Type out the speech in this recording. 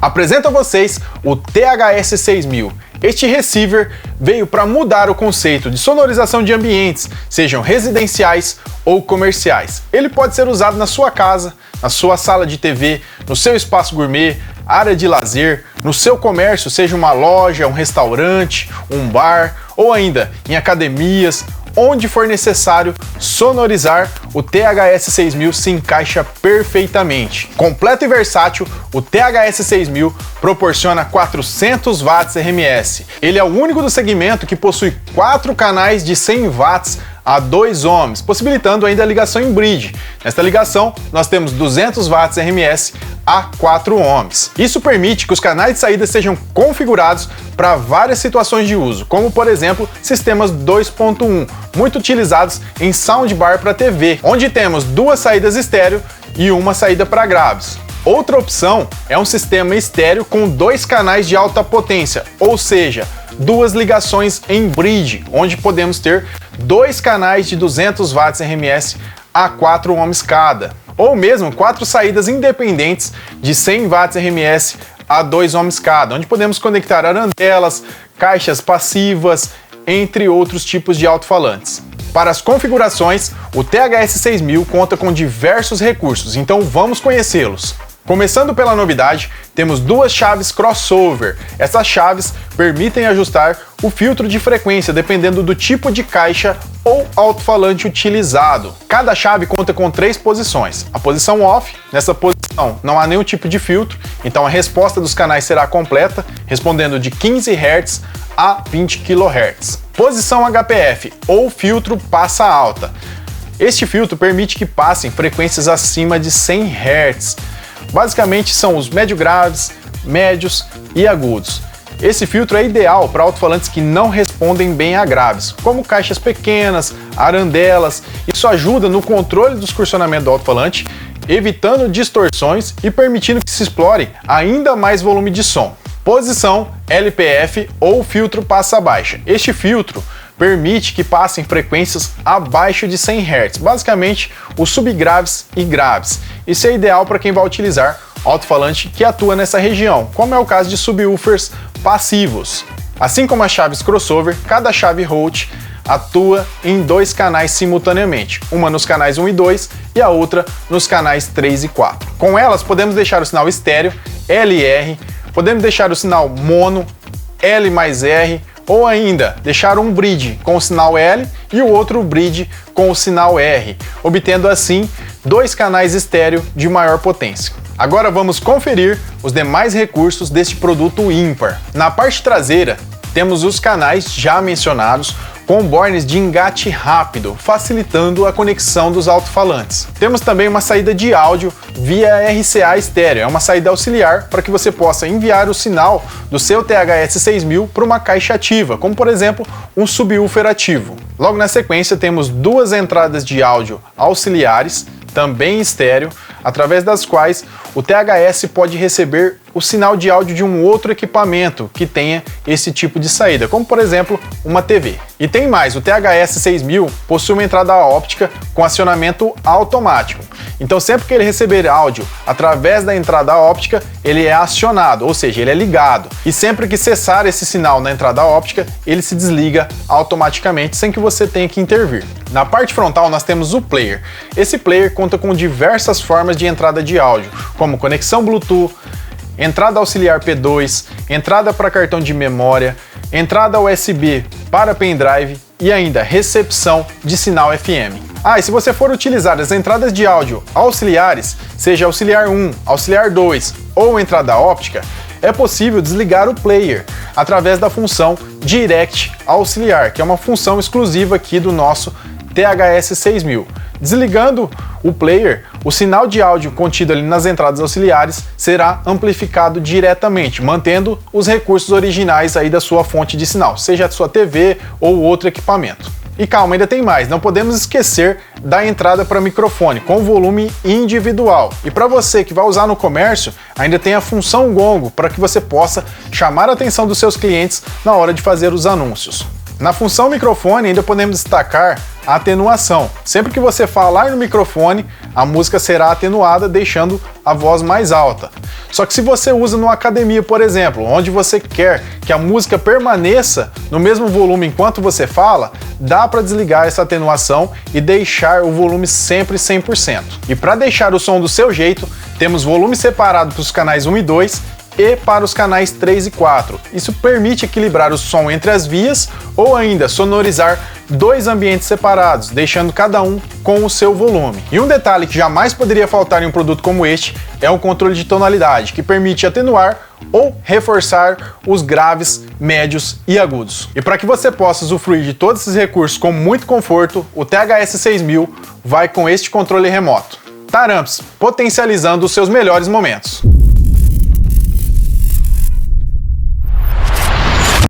Apresento a vocês o THS6000. Este receiver veio para mudar o conceito de sonorização de ambientes, sejam residenciais ou comerciais. Ele pode ser usado na sua casa, na sua sala de TV, no seu espaço gourmet, área de lazer, no seu comércio, seja uma loja, um restaurante, um bar ou ainda em academias. Onde for necessário sonorizar, o THS6000 se encaixa perfeitamente. Completo e versátil, o THS6000 proporciona 400 watts RMS. Ele é o único do segmento que possui 4 canais de 100 watts a 2 ohms, possibilitando ainda a ligação em bridge. Nesta ligação, nós temos 200 watts RMS a 4 ohms. Isso permite que os canais de saída sejam configurados para várias situações de uso, como por exemplo, sistemas 2.1, muito utilizados em soundbar para TV, onde temos 2 saídas estéreo e uma saída para graves. Outra opção é um sistema estéreo com 2 canais de alta potência, ou seja, 2 ligações em bridge, onde podemos ter 2 canais de 200 watts RMS a 4 ohms cada, ou mesmo 4 saídas independentes de 100 watts RMS a 2 ohms cada, onde podemos conectar arandelas, caixas passivas, entre outros tipos de alto-falantes. Para as configurações, o THS6000 conta com diversos recursos, então vamos conhecê-los. Começando pela novidade, temos 2 chaves crossover. Essas chaves permitem ajustar o filtro de frequência dependendo do tipo de caixa ou alto-falante utilizado. Cada chave conta com 3 posições. A posição off, nessa posição não há nenhum tipo de filtro, então a resposta dos canais será completa, respondendo de 15 Hz a 20 kHz. Posição HPF, ou filtro passa alta. Este filtro permite que passem frequências acima de 100 Hz. Basicamente são os médio graves, médios e agudos. Esse filtro é ideal para alto-falantes que não respondem bem a graves, como caixas pequenas, arandelas. Isso ajuda no controle do excursionamento do alto-falante, evitando distorções e permitindo que se explore ainda mais volume de som. Posição LPF, ou filtro passa baixa. Este filtro permite que passem frequências abaixo de 100 Hz, basicamente os subgraves e graves. Isso é ideal para quem vai utilizar alto-falante que atua nessa região, como é o caso de subwoofers passivos. Assim como as chaves crossover, cada chave Roach atua em 2 canais simultaneamente, uma nos canais 1 e 2 e a outra nos canais 3 e 4. Com elas podemos deixar o sinal estéreo, LR, podemos deixar o sinal mono, L mais R, ou ainda deixar um bridge com o sinal L e o outro bridge com o sinal R, obtendo assim 2 canais estéreo de maior potência. Agora vamos conferir os demais recursos deste produto ímpar. Na parte traseira temos os canais já mencionados, com bornes de engate rápido, facilitando a conexão dos alto-falantes. Temos também uma saída de áudio via RCA estéreo, é uma saída auxiliar para que você possa enviar o sinal do seu THS6000 para uma caixa ativa, como por exemplo um subwoofer ativo. Logo na sequência temos 2 entradas de áudio auxiliares, também estéreo, através das quais o THS pode receber o sinal de áudio de um outro equipamento que tenha esse tipo de saída, como por exemplo uma TV. E tem mais, o THS6000 possui uma entrada óptica com acionamento automático. Então sempre que ele receber áudio através da entrada óptica, ele é acionado, ou seja, ele é ligado. E sempre que cessar esse sinal na entrada óptica, ele se desliga automaticamente sem que você tenha que intervir. Na parte frontal nós temos o player. Esse player conta com diversas formas de entrada de áudio, como conexão Bluetooth, entrada auxiliar P2, entrada para cartão de memória, entrada USB para pendrive e ainda recepção de sinal FM. E se você for utilizar as entradas de áudio auxiliares, seja auxiliar 1, auxiliar 2 ou entrada óptica, é possível desligar o player através da função Direct Auxiliar, que é uma função exclusiva aqui do nosso THS6000. Desligando o player, o sinal de áudio contido ali nas entradas auxiliares será amplificado diretamente, mantendo os recursos originais aí da sua fonte de sinal, seja a sua TV ou outro equipamento. E calma, ainda tem mais, não podemos esquecer da entrada para microfone, com volume individual. E para você que vai usar no comércio, ainda tem a função gongo, para que você possa chamar a atenção dos seus clientes na hora de fazer os anúncios. Na função microfone ainda podemos destacar a atenuação. Sempre que você falar no microfone, a música será atenuada, deixando a voz mais alta. Só que se você usa numa academia, por exemplo, onde você quer que a música permaneça no mesmo volume enquanto você fala, dá para desligar essa atenuação e deixar o volume sempre 100%. E para deixar o som do seu jeito, temos volume separado para os canais 1 e 2 e para os canais 3 e 4. Isso permite equilibrar o som entre as vias ou ainda sonorizar dois ambientes separados, deixando cada um com o seu volume. E um detalhe que jamais poderia faltar em um produto como este é o controle de tonalidade, que permite atenuar ou reforçar os graves, médios e agudos. E para que você possa usufruir de todos esses recursos com muito conforto, o THS6000 vai com este controle remoto. Taramps, potencializando os seus melhores momentos.